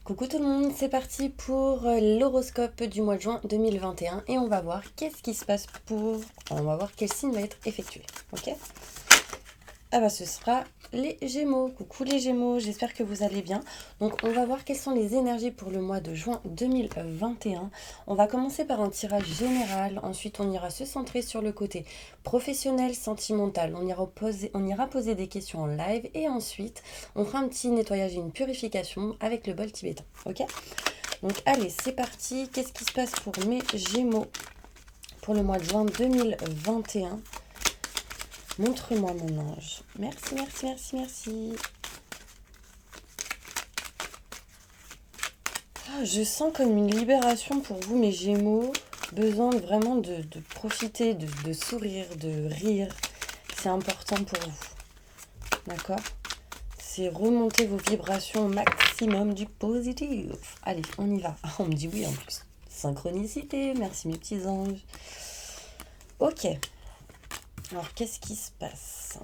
Coucou tout le monde, c'est parti pour l'horoscope du mois de juin 2021 et on va voir qu'est-ce qui se passe on va voir quel signe va être effectué, ok? Ah bah ce sera les Gémeaux. Coucou les Gémeaux, j'espère que vous allez bien. Donc on va voir quelles sont les énergies pour le mois de juin 2021. On va commencer par un tirage général, ensuite on ira se centrer sur le côté professionnel, sentimental. On ira poser des questions en live et ensuite on fera un petit nettoyage et une purification avec le bol tibétain, ok? Donc allez, c'est parti. Qu'est-ce qui se passe pour mes Gémeaux pour le mois de juin 2021? Montre-moi mon ange. Merci, merci, merci, merci. Ah, je sens comme une libération pour vous, mes Gémeaux. Besoin vraiment de profiter, de sourire, de rire. C'est important pour vous. D'accord? C'est remonter vos vibrations au maximum du positif. Allez, on y va. Ah, on me dit oui en plus. Synchronicité, merci mes petits anges. Ok. Alors, qu'est-ce qui se passe ?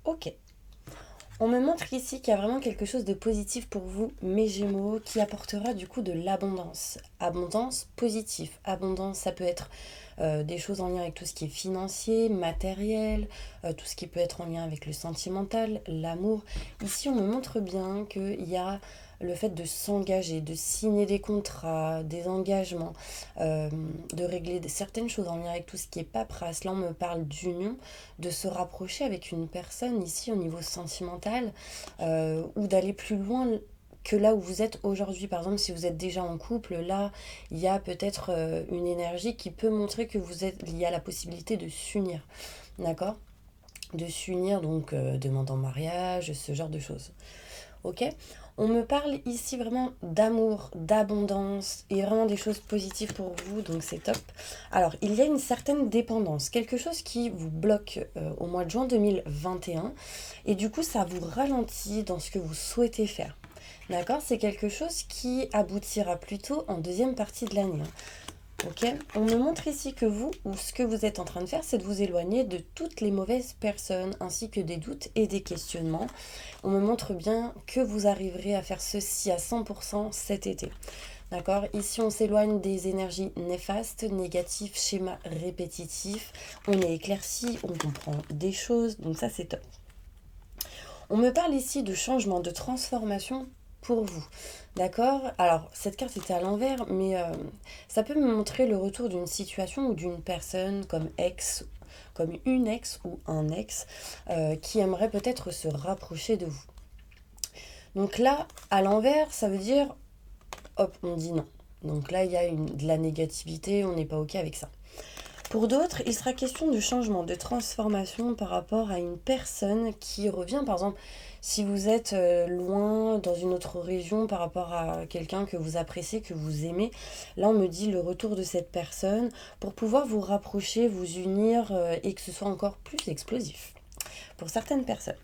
Ok. On me montre ici qu'il y a vraiment quelque chose de positif pour vous, mes Gémeaux, qui apportera du coup de l'abondance. Abondance positive. Abondance, ça peut être des choses en lien avec tout ce qui est financier, matériel, tout ce qui peut être en lien avec le sentimental, l'amour. Ici, on me montre bien qu'il y a le fait de s'engager, de signer des contrats, des engagements, de régler certaines choses en lien avec tout ce qui est paperasse. Là, on me parle d'union, de se rapprocher avec une personne ici au niveau sentimental ou d'aller plus loin que là où vous êtes aujourd'hui. Par exemple, si vous êtes déjà en couple, là, il y a peut-être une énergie qui peut montrer que il y a la possibilité de s'unir. D'accord ? De s'unir, donc demande en mariage, ce genre de choses. Ok ? On me parle ici vraiment d'amour, d'abondance et vraiment des choses positives pour vous, donc c'est top. Alors, il y a une certaine dépendance, quelque chose qui vous bloque au mois de juin 2021 et du coup, ça vous ralentit dans ce que vous souhaitez faire. D'accord ? C'est quelque chose qui aboutira plutôt en deuxième partie de l'année. Ok, on me montre ici que vous, ou ce que vous êtes en train de faire, c'est de vous éloigner de toutes les mauvaises personnes, ainsi que des doutes et des questionnements. On me montre bien que vous arriverez à faire ceci à 100% cet été. D'accord ? Ici, on s'éloigne des énergies néfastes, négatives, schémas répétitifs. On est éclairci, on comprend des choses, donc ça, c'est top. On me parle ici de changement, de transformation pour vous. D'accord ? Alors, cette carte était à l'envers, mais ça peut me montrer le retour d'une situation ou d'une personne comme une ex ou un ex qui aimerait peut-être se rapprocher de vous. Donc là, à l'envers, ça veut dire, hop, on dit non. Donc là, il y a de la négativité, on n'est pas OK avec ça. Pour d'autres, il sera question de changement, de transformation par rapport à une personne qui revient. Par exemple, si vous êtes loin dans une autre région par rapport à quelqu'un que vous appréciez, que vous aimez, là on me dit le retour de cette personne pour pouvoir vous rapprocher, vous unir et que ce soit encore plus explosif pour certaines personnes.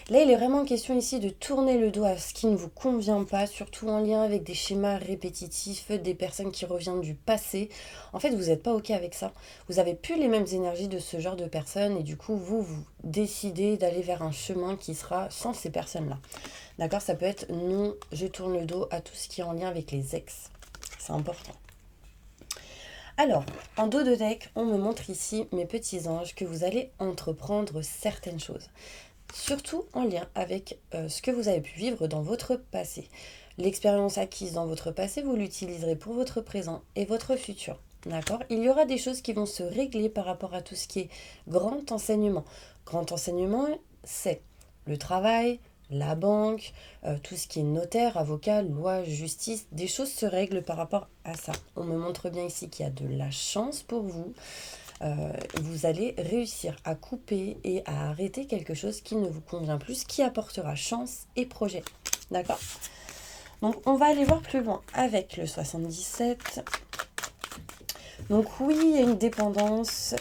Là, il est vraiment question ici de tourner le dos à ce qui ne vous convient pas, surtout en lien avec des schémas répétitifs, des personnes qui reviennent du passé. En fait, vous n'êtes pas OK avec ça. Vous n'avez plus les mêmes énergies de ce genre de personnes et du coup, vous décidez d'aller vers un chemin qui sera sans ces personnes-là. D'accord ? Ça peut être non, je tourne le dos à tout ce qui est en lien avec les ex. C'est important. Alors, en dos de deck, on me montre ici, mes petits anges, que vous allez entreprendre certaines choses. Surtout en lien avec ce que vous avez pu vivre dans votre passé. L'expérience acquise dans votre passé, vous l'utiliserez pour votre présent et votre futur. D'accord ? Il y aura des choses qui vont se régler par rapport à tout ce qui est grand enseignement. Grand enseignement, c'est le travail, la banque, tout ce qui est notaire, avocat, loi, justice. Des choses se règlent par rapport à ça. On me montre bien ici qu'il y a de la chance pour vous. Vous allez réussir à couper et à arrêter quelque chose qui ne vous convient plus, qui apportera chance et projet. D'accord ? Donc, on va aller voir plus loin avec le 77. Donc oui, il y a une dépendance,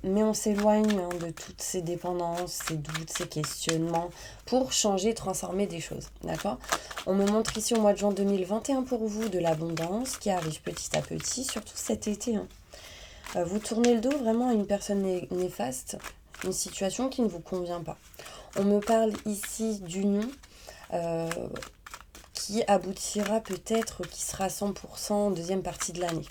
mais on s'éloigne de toutes ces dépendances, ces doutes, ces questionnements pour changer, transformer des choses. D'accord ? On me montre ici au mois de juin 2021 pour vous de l'abondance qui arrive petit à petit, surtout cet été. Vous tournez le dos vraiment à une personne néfaste, une situation qui ne vous convient pas. On me parle ici d'union qui aboutira peut-être, qui sera à 100% en deuxième partie de l'année.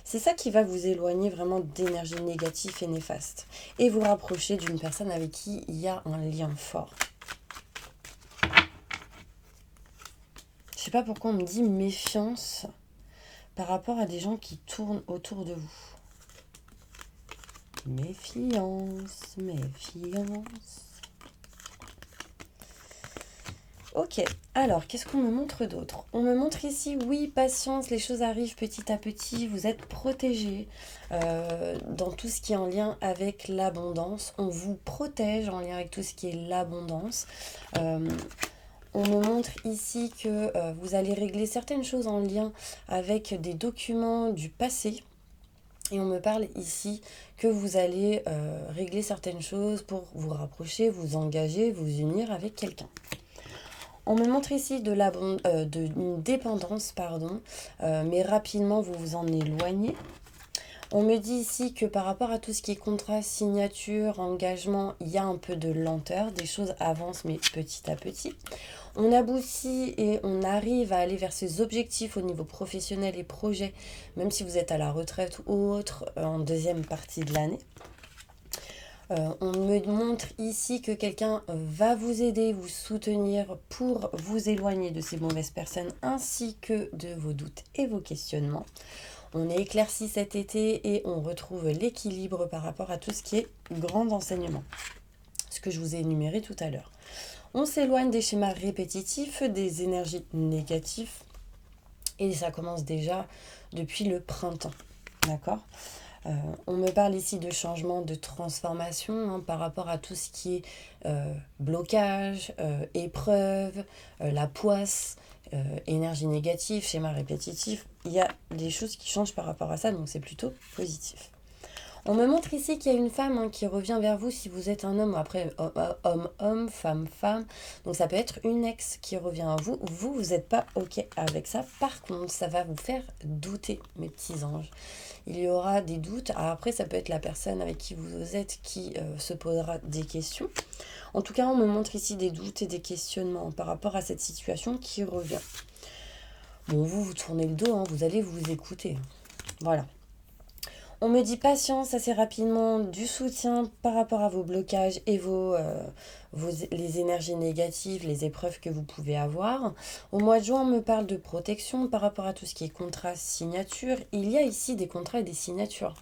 C'est ça qui va vous éloigner vraiment d'énergie négative et néfaste et vous rapprocher d'une personne avec qui il y a un lien fort. Je sais pas pourquoi on me dit méfiance par rapport à des gens qui tournent autour de vous. Méfiance, méfiance. Ok, alors qu'est-ce qu'on me montre d'autre? On me montre ici, oui, patience, les choses arrivent petit à petit, vous êtes protégés dans tout ce qui est en lien avec l'abondance. On vous protège en lien avec tout ce qui est l'abondance. On me montre ici que vous allez régler certaines choses en lien avec des documents du passé. Et on me parle ici que vous allez régler certaines choses pour vous rapprocher, vous engager, vous unir avec quelqu'un. On me montre ici d'une dépendance, mais rapidement vous vous en éloignez. On me dit ici que par rapport à tout ce qui est contrat, signature, engagement, il y a un peu de lenteur, des choses avancent mais petit à petit. On aboutit et on arrive à aller vers ses objectifs au niveau professionnel et projet, même si vous êtes à la retraite ou autre, en deuxième partie de l'année. On me montre ici que quelqu'un va vous aider, vous soutenir pour vous éloigner de ces mauvaises personnes ainsi que de vos doutes et vos questionnements. On est éclairci cet été et on retrouve l'équilibre par rapport à tout ce qui est grand enseignement. Ce que je vous ai énuméré tout à l'heure. On s'éloigne des schémas répétitifs, des énergies négatives et ça commence déjà depuis le printemps. D'accord ? On me parle ici de changement, de transformation par rapport à tout ce qui est blocage, épreuve, la poisse, énergie négative, schéma répétitif. Il y a des choses qui changent par rapport à ça, donc c'est plutôt positif. On me montre ici qu'il y a une femme qui revient vers vous si vous êtes un homme, après homme, femme. Donc ça peut être une ex qui revient à vous. Vous n'êtes pas OK avec ça. Par contre, ça va vous faire douter, mes petits anges. Il y aura des doutes. Après, ça peut être la personne avec qui vous êtes qui se posera des questions. En tout cas, on me montre ici des doutes et des questionnements par rapport à cette situation qui revient. Bon, vous tournez le dos, vous allez vous écouter. Voilà. On me dit patience assez rapidement, du soutien par rapport à vos blocages et les énergies négatives, les épreuves que vous pouvez avoir. Au mois de juin, on me parle de protection par rapport à tout ce qui est contrat, signature. Il y a ici des contrats et des signatures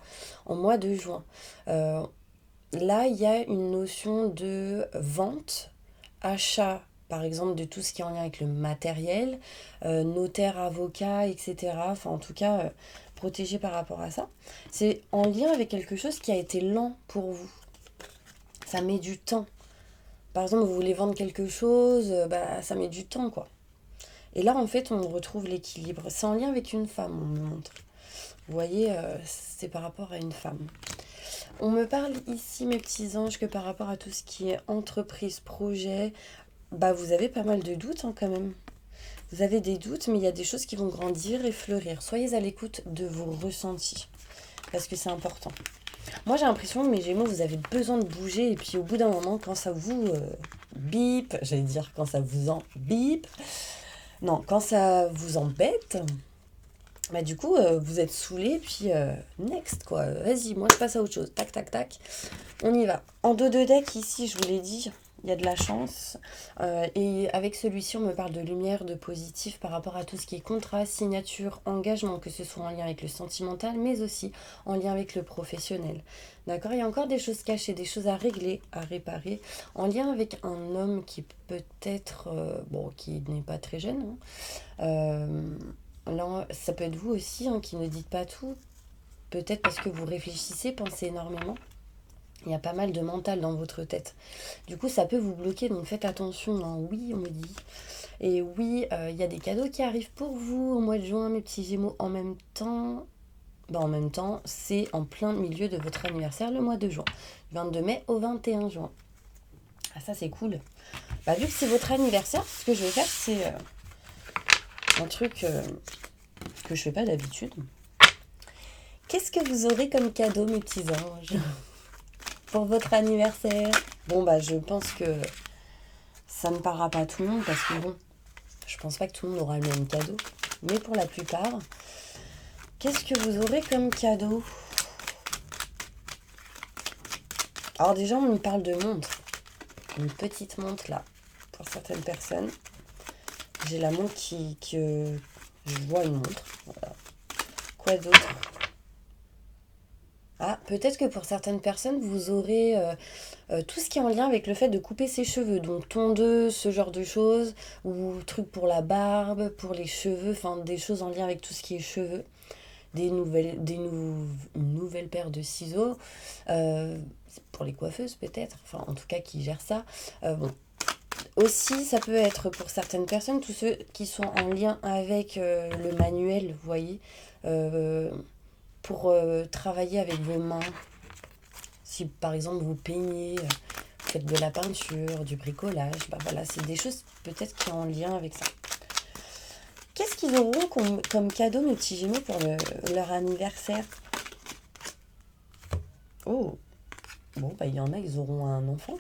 au mois de juin. Là, il y a une notion de vente, achat, par exemple, de tout ce qui est en lien avec le matériel, notaire, avocat, etc. Enfin, en tout cas, protégé par rapport à ça. C'est en lien avec quelque chose qui a été lent pour vous. Ça met du temps. Par exemple, vous voulez vendre quelque chose, ça met du temps, quoi. Et là, en fait, on retrouve l'équilibre. C'est en lien avec une femme, on me montre. Vous voyez, c'est par rapport à une femme. On me parle ici, mes petits anges, que par rapport à tout ce qui est entreprise, projet, vous avez pas mal de doutes quand même. Vous avez des doutes, mais il y a des choses qui vont grandir et fleurir. Soyez à l'écoute de vos ressentis, parce que c'est important. Moi, j'ai l'impression, mes Gémeaux, vous avez besoin de bouger, et puis au bout d'un moment, quand ça vous bip, j'allais dire quand ça vous en bip, non, quand ça vous embête, du coup, vous êtes saoulé, puis next, quoi. Vas-y, moi, je passe à autre chose. Tac, tac, tac. On y va. En dos de deck, ici, je vous l'ai dit, il y a de la chance. Et avec celui-ci, on me parle de lumière, de positif par rapport à tout ce qui est contrat, signature, engagement, que ce soit en lien avec le sentimental, mais aussi en lien avec le professionnel. D'accord ? Il y a encore des choses cachées, des choses à régler, à réparer, en lien avec un homme qui peut-être, qui n'est pas très jeune. Là, ça peut être vous aussi qui ne dites pas tout. Peut-être parce que vous réfléchissez, pensez énormément. Il y a pas mal de mental dans votre tête. Du coup, ça peut vous bloquer, donc faites attention. Oui, on me dit. Et oui, il y a des cadeaux qui arrivent pour vous au mois de juin, mes petits Gémeaux. En même temps, c'est en plein milieu de votre anniversaire, le mois de juin. Du 22 mai au 21 juin. Ah, ça, c'est cool. Vu que c'est votre anniversaire, ce que je vais faire, c'est un truc que je fais pas d'habitude. Qu'est-ce que vous aurez comme cadeau, mes petits anges, pour votre anniversaire? Bon, bah, je pense que ça ne parlera pas à tout le monde parce que bon, je pense pas que tout le monde aura le même cadeau. Mais pour la plupart, qu'est-ce que vous aurez comme cadeau? Alors déjà, on me parle de montre. Une petite montre là, pour certaines personnes. J'ai la montre que je vois une montre. Voilà. Quoi d'autre? Ah, peut-être que pour certaines personnes, vous aurez tout ce qui est en lien avec le fait de couper ses cheveux. Donc tondeuse, ce genre de choses, ou trucs pour la barbe, pour les cheveux, enfin des choses en lien avec tout ce qui est cheveux. Une nouvelle paire de ciseaux, euh, pour les coiffeuses peut-être, enfin en tout cas qui gèrent ça. Bon. Aussi, ça peut être pour certaines personnes, tous ceux qui sont en lien avec le manuel, vous voyez, euh, pour travailler avec vos mains. Si par exemple vous peignez, vous faites de la peinture, du bricolage, bah voilà, c'est des choses peut-être qui sont en lien avec ça. Qu'est-ce qu'ils auront comme cadeau, mes petits Gémeaux, pour leur anniversaire? Oh, bon, bah il y en a, ils auront un enfant.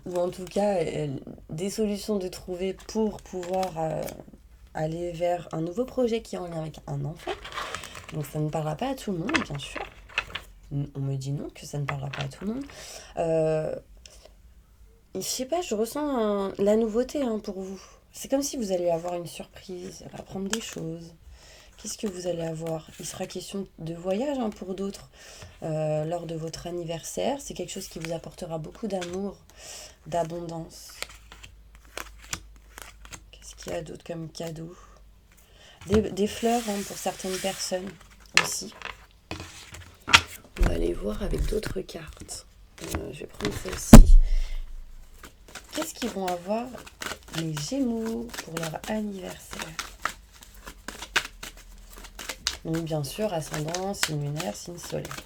Ou en tout cas, des solutions de trouver pour pouvoir aller vers un nouveau projet qui est en lien avec un enfant. Donc ça ne parlera pas à tout le monde, bien sûr. On me dit non, que ça ne parlera pas à tout le monde. Je sais pas, je ressens la nouveauté pour vous. C'est comme si vous allez avoir une surprise, apprendre des choses. Qu'est-ce que vous allez avoir? Il sera question de voyage pour d'autres lors de votre anniversaire. C'est quelque chose qui vous apportera beaucoup d'amour, d'abondance. Qu'est-ce qu'il y a d'autre comme cadeau? Des fleurs pour certaines personnes aussi. On va aller voir avec d'autres cartes. Je vais prendre celle-ci. Qu'est-ce qu'ils vont avoir les Gémeaux pour leur anniversaire? Donc bien sûr, ascendant, signe lunaire, signe solaire.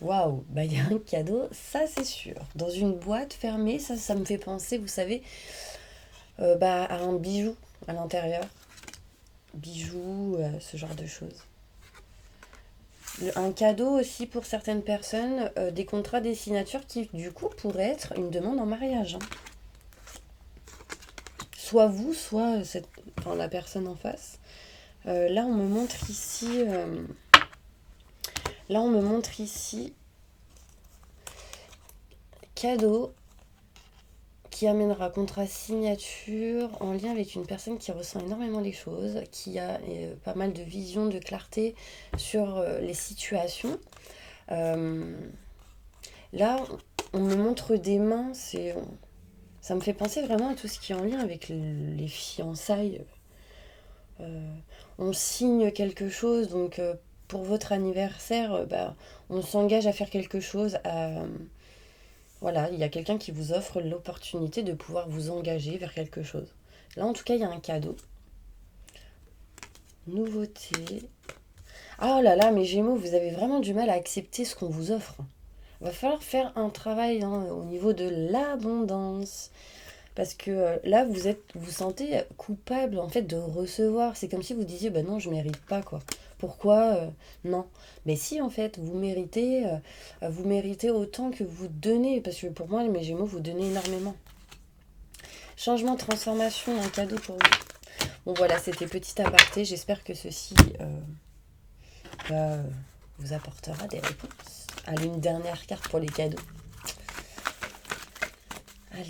Waouh, bah il y a un cadeau, ça c'est sûr. Dans une boîte fermée, ça me fait penser, vous savez, à un bijou à l'intérieur. Bijoux, ce genre de choses. Un cadeau aussi pour certaines personnes, des contrats, des signatures qui du coup pourraient être une demande en mariage. Soit vous, soit la personne en face. Là on me montre ici... cadeau qui amènera contrat signature en lien avec une personne qui ressent énormément les choses, qui a pas mal de vision, de clarté sur les situations. Là, on me montre des mains, ça me fait penser vraiment à tout ce qui est en lien avec les fiançailles. On signe quelque chose, donc pour votre anniversaire, on s'engage à faire quelque chose. Voilà, il y a quelqu'un qui vous offre l'opportunité de pouvoir vous engager vers quelque chose. Là, en tout cas, il y a un cadeau. Nouveauté. Ah oh là là, mes Gémeaux, vous avez vraiment du mal à accepter ce qu'on vous offre. Il va falloir faire un travail au niveau de l'abondance. Parce que là, vous sentez coupable en fait de recevoir. C'est comme si vous disiez, bah non, je mérite pas quoi. Pourquoi non? Mais si en fait, vous méritez autant que vous donnez. Parce que pour moi, mes Gémeaux, vous donnez énormément. Changement, transformation, un cadeau pour vous. Bon voilà, c'était petit aparté. J'espère que ceci vous apportera des réponses. Allez, une dernière carte pour les cadeaux. Allez.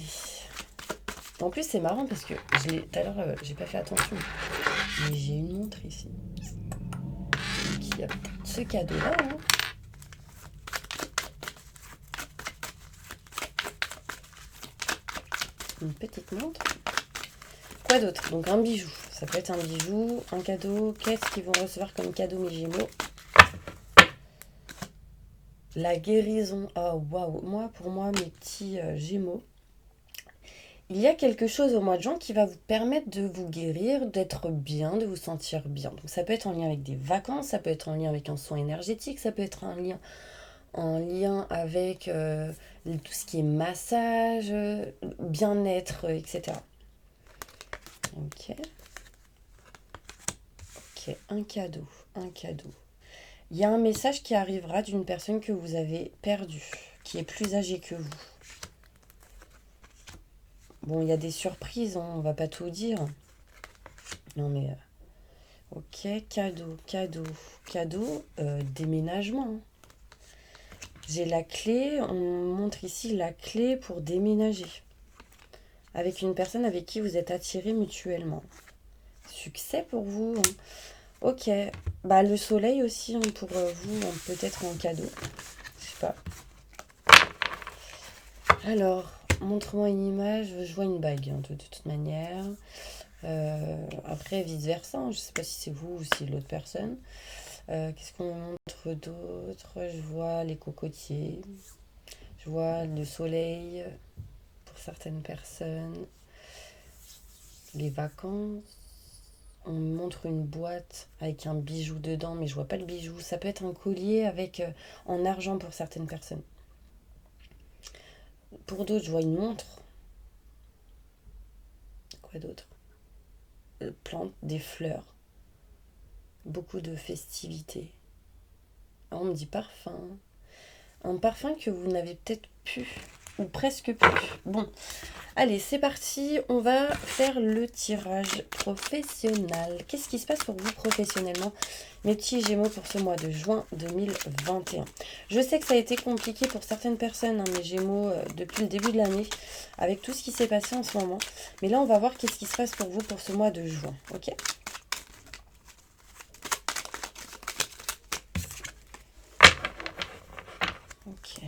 En plus, c'est marrant parce que tout à l'heure, j'ai pas fait attention. Mais j'ai une montre ici. Donc, il y a ce cadeau-là. Une petite montre. Quoi d'autre? Donc, un bijou. Ça peut être un bijou, un cadeau. Qu'est-ce qu'ils vont recevoir comme cadeau, mes Gémeaux? La guérison. Oh, waouh. Pour moi, mes petits Gémeaux, il y a quelque chose au mois de juin qui va vous permettre de vous guérir, d'être bien, de vous sentir bien. Donc ça peut être en lien avec des vacances, ça peut être en lien avec un soin énergétique, ça peut être en lien avec tout ce qui est massage, bien-être, etc. Ok. Ok, un cadeau, un cadeau. Il y a un message qui arrivera d'une personne que vous avez perdue, qui est plus âgée que vous. Bon, il y a des surprises, hein, on va pas tout dire. Non mais, ok, cadeau, cadeau, cadeau, déménagement, hein. J'ai la clé, on montre ici la clé pour déménager. Avec une personne avec qui vous êtes attirés mutuellement. Succès pour vous, hein. Ok, bah le soleil aussi, hein, pour vous, hein, peut-être en cadeau. Je sais pas. Alors, montre-moi une image, je vois une bague, hein, de toute manière. Après, vice-versa, hein, je sais pas si c'est vous ou si l'autre personne. Qu'est-ce qu'on me montre d'autre? Je vois les cocotiers, je vois le soleil pour certaines personnes, les vacances. On me montre une boîte avec un bijou dedans, mais je vois pas le bijou. Ça peut être un collier avec en argent pour certaines personnes. Pour d'autres, je vois une montre. Quoi d'autre? Plantes, des fleurs, beaucoup de festivités. Ah, on me dit parfum. Un parfum que vous n'avez peut-être plus, ou presque plus. Bon, allez, c'est parti. On va faire le tirage professionnel. Qu'est-ce qui se passe pour vous professionnellement, mes petits Gémeaux, pour ce mois de juin 2021? Je sais que ça a été compliqué pour certaines personnes, hein, mes Gémeaux, depuis le début de l'année, avec tout ce qui s'est passé en ce moment. Mais là, on va voir qu'est-ce qui se passe pour vous pour ce mois de juin, ok? Ok.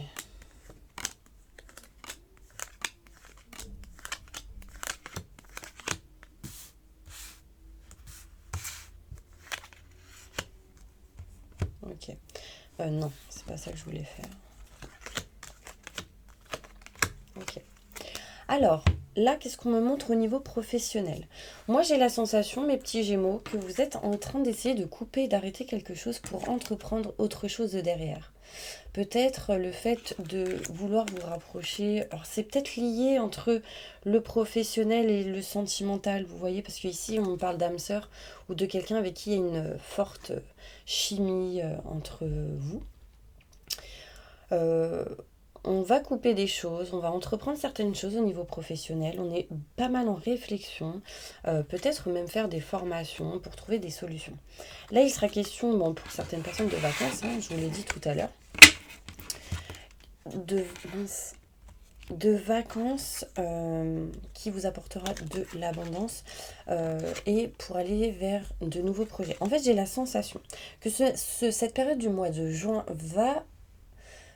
Ok. Non, c'est pas ça que je voulais faire. Ok. Alors, là, qu'est-ce qu'on me montre au niveau professionnel? Moi, j'ai la sensation, mes petits Gémeaux, que vous êtes en train d'essayer de couper, d'arrêter quelque chose pour entreprendre autre chose de derrière. Peut-être le fait de vouloir vous rapprocher. Alors, c'est peut-être lié entre le professionnel et le sentimental, vous voyez, parce qu'ici, on parle d'âme sœur ou de quelqu'un avec qui il y a une forte chimie entre vous. Euh, on va couper des choses, on va entreprendre certaines choses au niveau professionnel, on est pas mal en réflexion, peut-être même faire des formations pour trouver des solutions. Là, il sera question, bon, pour certaines personnes de vacances, hein, je vous l'ai dit tout à l'heure, de, de vacances qui vous apportera de l'abondance et pour aller vers de nouveaux projets. En fait, j'ai la sensation que cette période du mois de juin va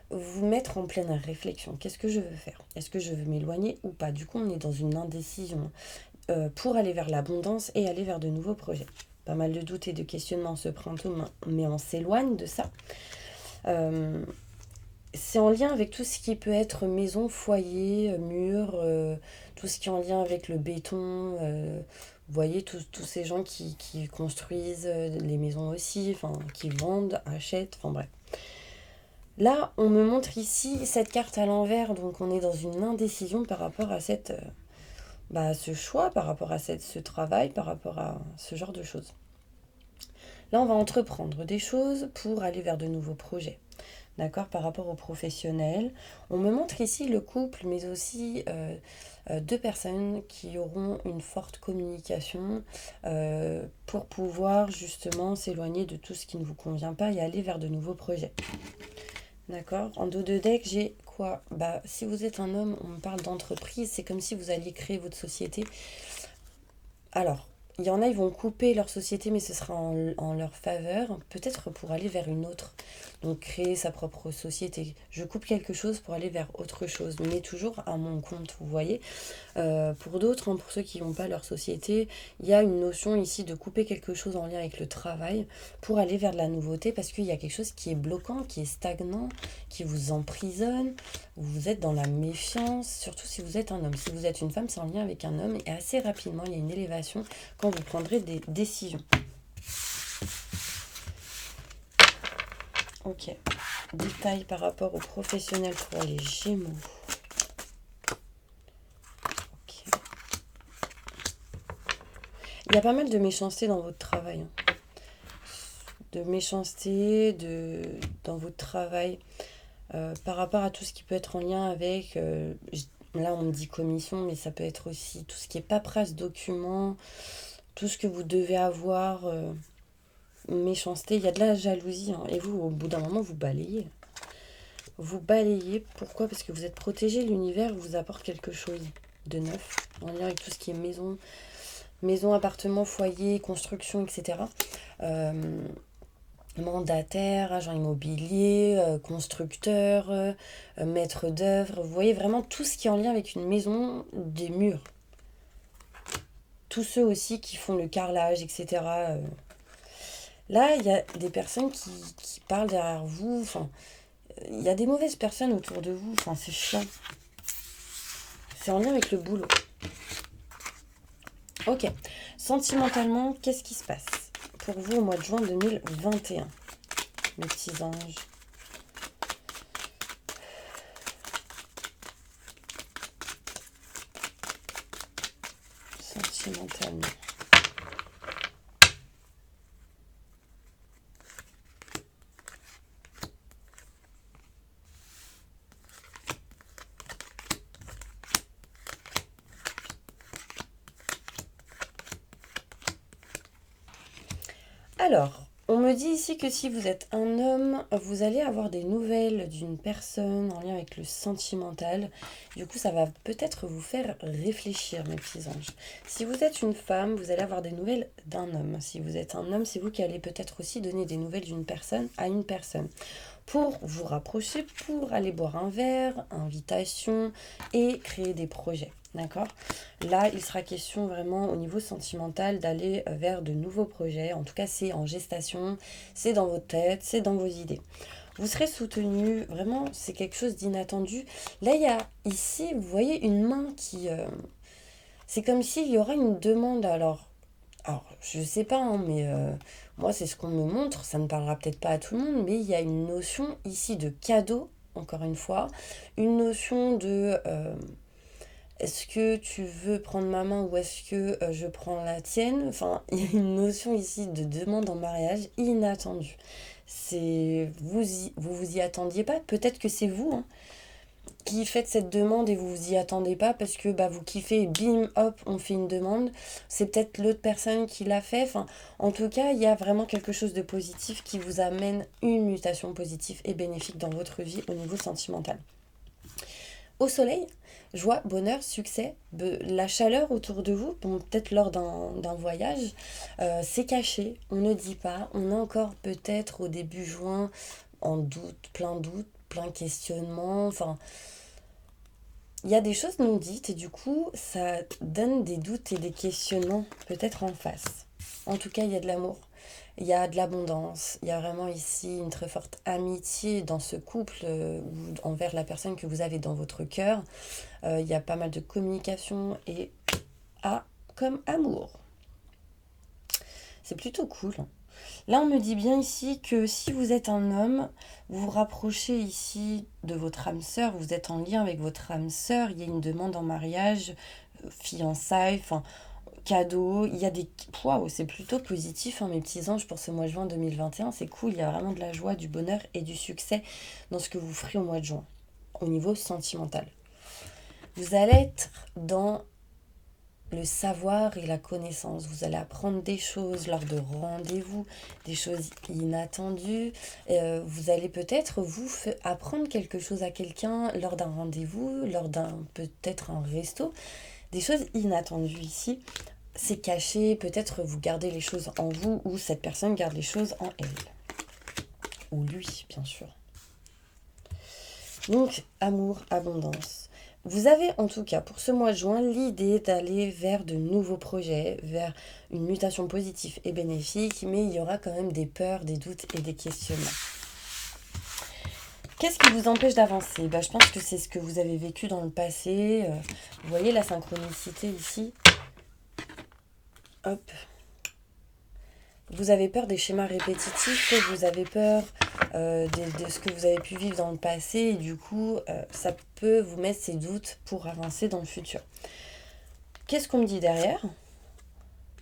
vous mettre en pleine réflexion. Qu'est-ce que je veux faire? Est-ce que je veux m'éloigner ou pas? Du coup, on est dans une indécision pour aller vers l'abondance et aller vers de nouveaux projets. Pas mal de doutes et de questionnements ce printemps, mais on s'éloigne de ça. C'est en lien avec tout ce qui peut être maison, foyer, mur, tout ce qui est en lien avec le béton. Vous voyez, tous ces gens qui construisent les maisons aussi, enfin, qui vendent, achètent, enfin bref. Là, on me montre ici cette carte à l'envers, donc on est dans une indécision par rapport à ce choix, par rapport à ce travail, par rapport à ce genre de choses. Là, on va entreprendre des choses pour aller vers de nouveaux projets. D'accord, par rapport aux professionnels. On me montre ici le couple, mais aussi deux personnes qui auront une forte communication pour pouvoir justement s'éloigner de tout ce qui ne vous convient pas et aller vers de nouveaux projets. D'accord. En dos de deck, j'ai quoi? Bah, si vous êtes un homme, on me parle d'entreprise. C'est comme si vous alliez créer votre société. Alors, il y en a, ils vont couper leur société, mais ce sera en leur faveur. Peut-être pour aller vers une autre. Donc, créer sa propre société. Je coupe quelque chose pour aller vers autre chose, mais toujours à mon compte, vous voyez. Pour d'autres, hein, pour ceux qui n'ont pas leur société, il y a une notion ici de couper quelque chose en lien avec le travail pour aller vers de la nouveauté parce qu'il y a quelque chose qui est bloquant, qui est stagnant, qui vous emprisonne. Vous êtes dans la méfiance, surtout si vous êtes un homme. Si vous êtes une femme, c'est en lien avec un homme et assez rapidement, il y a une élévation quand vous prendrez des décisions. Ok. Détail par rapport aux professionnels pour les Gémeaux. Il y a pas mal de méchanceté dans votre travail. de méchanceté dans votre travail par rapport à tout ce qui peut être en lien avec, là on me dit commission, mais ça peut être aussi tout ce qui est paperasse, documents, tout ce que vous devez avoir, méchanceté, il y a de la jalousie, hein, et vous, au bout d'un moment, vous balayez. Vous balayez, pourquoi? Parce que vous êtes protégé, l'univers vous apporte quelque chose de neuf, en lien avec tout ce qui est maison, appartement, foyer, construction, etc. Mandataire, agent immobilier, constructeur, maître d'œuvre. Vous voyez vraiment tout ce qui est en lien avec une maison, des murs. Tous ceux aussi qui font le carrelage, etc. Là, il y a des personnes qui parlent derrière vous. Enfin, il y a des mauvaises personnes autour de vous. Enfin, c'est chiant. C'est en lien avec le boulot. Ok. Sentimentalement, qu'est-ce qui se passe pour vous au mois de juin 2021, mes petits anges? Sentimentalement. Alors, on me dit ici que si vous êtes un homme, vous allez avoir des nouvelles d'une personne en lien avec le sentimental. Du coup, ça va peut-être vous faire réfléchir, mes petits anges. Si vous êtes une femme, vous allez avoir des nouvelles d'un homme. Si vous êtes un homme, c'est vous qui allez peut-être aussi donner des nouvelles d'une personne à une personne. Pour vous rapprocher, pour aller boire un verre, invitation et créer des projets. D'accord? Là, il sera question vraiment au niveau sentimental d'aller vers de nouveaux projets. En tout cas, c'est en gestation, c'est dans votre tête, c'est dans vos idées. Vous serez soutenu, vraiment, c'est quelque chose d'inattendu. Là, il y a ici, vous voyez, une main qui... c'est comme s'il y aura une demande. Alors je sais pas, hein, mais moi, c'est ce qu'on me montre. Ça ne parlera peut-être pas à tout le monde, mais il y a une notion ici de cadeau, encore une fois. Une notion de... est-ce que tu veux prendre ma main ou est-ce que je prends la tienne? Enfin, il y a une notion ici de demande en mariage inattendue. Vous y attendiez pas. Peut-être que c'est vous, hein, qui faites cette demande et vous vous y attendez pas parce que bah, vous kiffez et bim, hop, on fait une demande. C'est peut-être l'autre personne qui l'a fait. Enfin, en tout cas, il y a vraiment quelque chose de positif qui vous amène une mutation positive et bénéfique dans votre vie au niveau sentimental. Au soleil, joie, bonheur, succès, la chaleur autour de vous, bon, peut-être lors d'un voyage, c'est caché, on ne dit pas, on est encore peut-être au début juin en doute, plein questionnements, enfin, il y a des choses non dites et du coup, ça donne des doutes et des questionnements peut-être en face. En tout cas, il y a de l'amour. Il y a de l'abondance, il y a vraiment ici une très forte amitié dans ce couple ou envers la personne que vous avez dans votre cœur. Il y a pas mal de communication et comme amour. C'est plutôt cool. Là, on me dit bien ici que si vous êtes un homme, vous vous rapprochez ici de votre âme sœur, vous êtes en lien avec votre âme sœur, il y a une demande en mariage, fiançailles, enfin cadeaux, il y a des... Waouh, c'est plutôt positif, hein, mes petits anges, pour ce mois de juin 2021, c'est cool, il y a vraiment de la joie, du bonheur et du succès dans ce que vous ferez au mois de juin, au niveau sentimental. Vous allez être dans le savoir et la connaissance. Vous allez apprendre des choses lors de rendez-vous, des choses inattendues. Vous allez peut-être apprendre quelque chose à quelqu'un lors d'un rendez-vous, lors d'un peut-être un resto. Des choses inattendues ici. C'est caché, peut-être vous gardez les choses en vous ou cette personne garde les choses en elle. Ou lui, bien sûr. Donc, amour, abondance. Vous avez en tout cas pour ce mois de juin l'idée d'aller vers de nouveaux projets, vers une mutation positive et bénéfique, mais il y aura quand même des peurs, des doutes et des questionnements. Qu'est-ce qui vous empêche d'avancer? Je pense que c'est ce que vous avez vécu dans le passé. Vous voyez la synchronicité ici? Hop. Vous avez peur des schémas répétitifs, vous avez peur de ce que vous avez pu vivre dans le passé et du coup, ça peut vous mettre ces doutes pour avancer dans le futur. Qu'est-ce qu'on me dit derrière?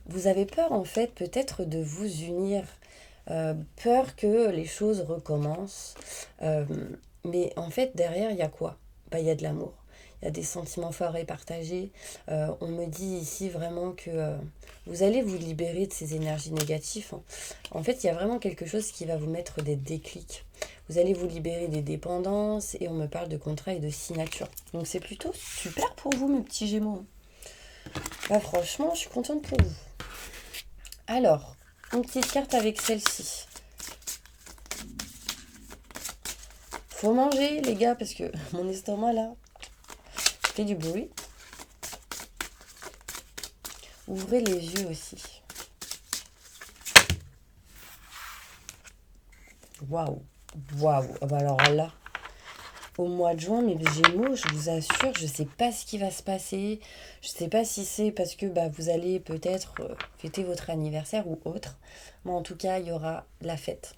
Vous avez peur en fait peut-être de vous unir peur que les choses recommencent. Mais en fait, derrière, il y a quoi? Bah, il y a de l'amour. Il y a des sentiments forts et partagés. On me dit ici vraiment que vous allez vous libérer de ces énergies négatives, hein. En fait, il y a vraiment quelque chose qui va vous mettre des déclics. Vous allez vous libérer des dépendances et on me parle de contrat et de signature. Donc c'est plutôt super pour vous, mes petits Gémeaux. Bah, franchement, je suis contente pour vous. Alors, une petite carte avec celle-ci. Faut manger, les gars, parce que mon estomac, là, fait du bruit. Ouvrez les yeux aussi. Waouh, waouh. Ah bah alors là, au mois de juin, mes Gémeaux, je vous assure, je ne sais pas ce qui va se passer. Je ne sais pas si c'est parce que bah, vous allez peut-être fêter votre anniversaire ou autre. Mais en tout cas, il y aura la fête.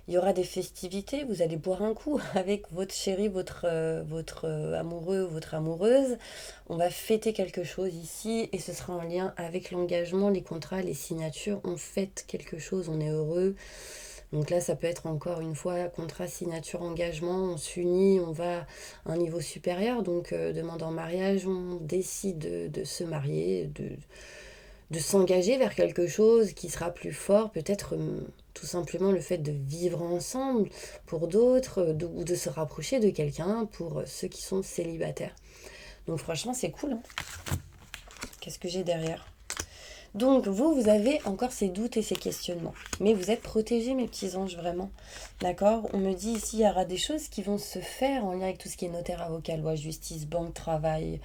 Il y aura des festivités, vous allez boire un coup avec votre chéri, votre amoureux, votre amoureuse. On va fêter quelque chose ici et ce sera en lien avec l'engagement, les contrats, les signatures. On fête quelque chose, on est heureux. Donc là, ça peut être encore une fois contrat, signature, engagement. On s'unit, on va à un niveau supérieur. Donc demande en mariage, on décide de se marier, de s'engager vers quelque chose qui sera plus fort, peut-être tout simplement le fait de vivre ensemble pour d'autres, ou de se rapprocher de quelqu'un pour ceux qui sont célibataires. Donc franchement, c'est cool, hein. Qu'est-ce que j'ai derrière? Donc vous avez encore ces doutes et ces questionnements. Mais vous êtes protégés, mes petits anges, vraiment. D'accord? On me dit ici, il y aura des choses qui vont se faire en lien avec tout ce qui est notaire, avocat, loi, justice, banque, travail,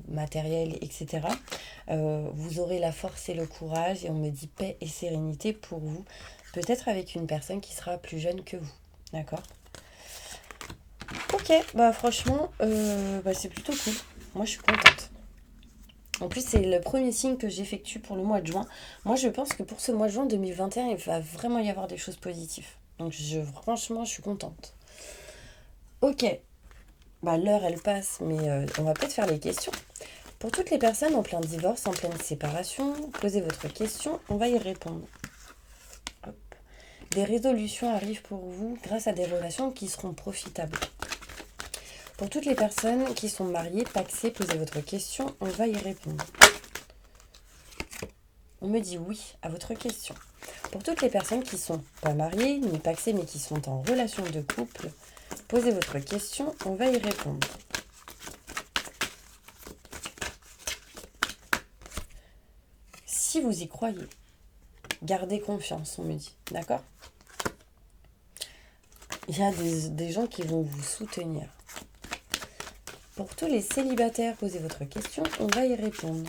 matériel, etc. Vous aurez la force et le courage et on me dit paix et sérénité pour vous. Peut-être avec une personne qui sera plus jeune que vous. D'accord? Ok, bah franchement, c'est plutôt cool. Moi, je suis contente. En plus, c'est le premier signe que j'effectue pour le mois de juin. Moi, je pense que pour ce mois de juin 2021, il va vraiment y avoir des choses positives. Donc, franchement, je suis contente. Ok, bah, l'heure, elle passe, mais on va peut-être faire les questions. Pour toutes les personnes en plein divorce, en pleine séparation, posez votre question, on va y répondre. Hop. Des résolutions arrivent pour vous grâce à des relations qui seront profitables. Pour toutes les personnes qui sont mariées, paxées, posez votre question, on va y répondre. On me dit oui à votre question. Pour toutes les personnes qui ne sont pas mariées, ni paxées, mais qui sont en relation de couple, posez votre question, on va y répondre. Si vous y croyez, gardez confiance, on me dit. D'accord? Il y a des gens qui vont vous soutenir. Pour tous les célibataires, posez votre question, on va y répondre.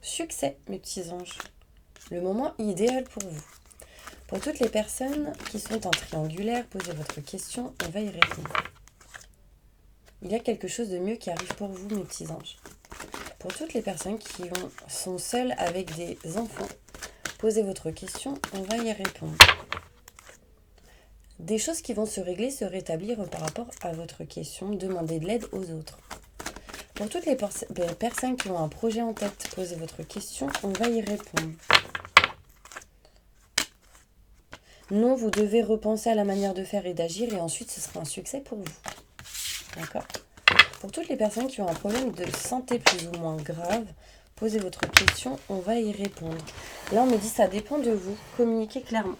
Succès, mes petits anges. Le moment idéal pour vous. Pour toutes les personnes qui sont en triangulaire, posez votre question, on va y répondre. Il y a quelque chose de mieux qui arrive pour vous, mes petits anges. Pour toutes les personnes qui sont seules avec des enfants, posez votre question, on va y répondre. Des choses qui vont se régler, se rétablir par rapport à votre question, demandez de l'aide aux autres. Pour toutes les personnes qui ont un projet en tête, posez votre question, on va y répondre. Non, vous devez repenser à la manière de faire et d'agir et ensuite ce sera un succès pour vous. D'accord? Pour toutes les personnes qui ont un problème de santé plus ou moins grave, posez votre question, on va y répondre. Là, on me dit ça dépend de vous, communiquez clairement.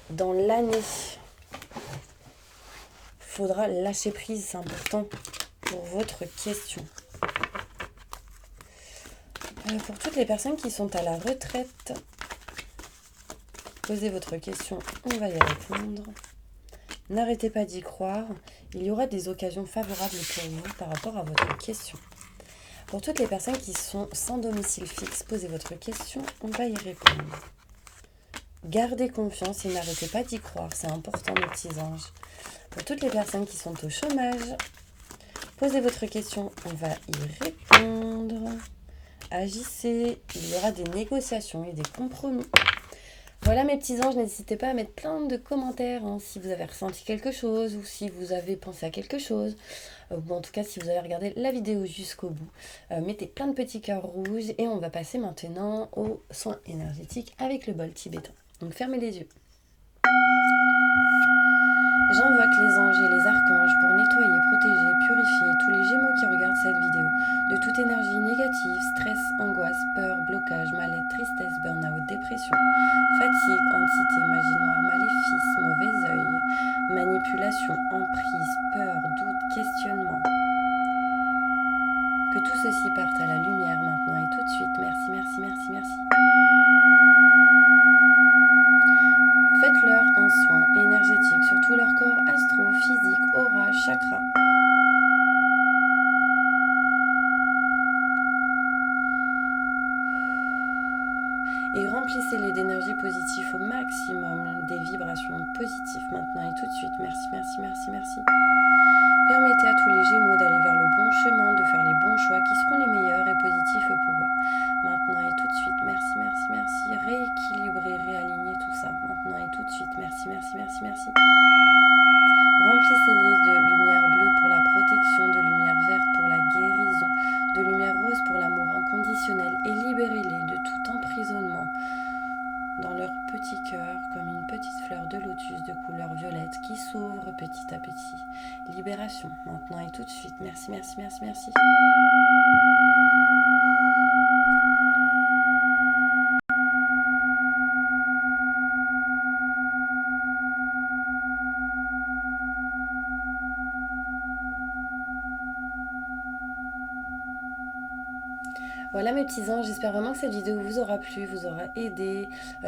Dans l'année, il faudra lâcher prise, c'est important pour votre question. Pour toutes les personnes qui sont à la retraite, posez votre question, on va y répondre. N'arrêtez pas d'y croire, il y aura des occasions favorables pour vous par rapport à votre question. Pour toutes les personnes qui sont sans domicile fixe, posez votre question, on va y répondre. Gardez confiance et n'arrêtez pas d'y croire, c'est important mes petits anges. Pour toutes les personnes qui sont au chômage, posez votre question, on va y répondre. Agissez, il y aura des négociations et des compromis. Voilà mes petits anges, n'hésitez pas à mettre plein de commentaires hein, si vous avez ressenti quelque chose ou si vous avez pensé à quelque chose. Ou en tout cas si vous avez regardé la vidéo jusqu'au bout. Mettez plein de petits cœurs rouges et on va passer maintenant aux soins énergétiques avec le bol tibétain. Donc fermez les yeux. J'invoque les anges et les archanges pour nettoyer, protéger, purifier tous les gémeaux qui regardent cette vidéo de toute énergie négative, stress, angoisse, peur, blocage, mal-être, tristesse, burn-out, dépression, fatigue, entité, magie noire, maléfice, mauvais œil, manipulation, emprise, peur, doute, questionnement. Que tout ceci parte à la lumière maintenant et tout de suite. Merci, merci, merci, merci. Faites-leur un soin énergétique sur tout leur corps astro, physique, aura, chakra. Et remplissez-les d'énergie positive au maximum, des vibrations positives maintenant et tout de suite. Merci, merci, merci, merci. Permettez à tous les Gémeaux d'aller vers le bon chemin, de faire les bons choix qui seront les meilleurs et positifs pour eux. Maintenant et tout de suite. Merci, merci, merci. Rééquilibrer, réaligner tout ça. Maintenant et tout de suite. Merci, merci, merci, merci. Remplissez-les de lumière bleue pour la protection, de lumière verte pour la guérison, de lumière rose pour l'amour inconditionnel et libérez-les de tout emprisonnement dans leur petit cœur comme une petite fleur de lotus de couleur violette qui s'ouvre petit à petit. Libération maintenant et tout de suite. Merci, merci, merci, merci. Voilà mes petits anges, j'espère vraiment que cette vidéo vous aura plu, vous aura aidé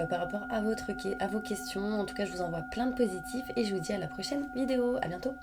par rapport à vos questions. En tout cas, je vous envoie plein de positifs et je vous dis à la prochaine vidéo. À bientôt.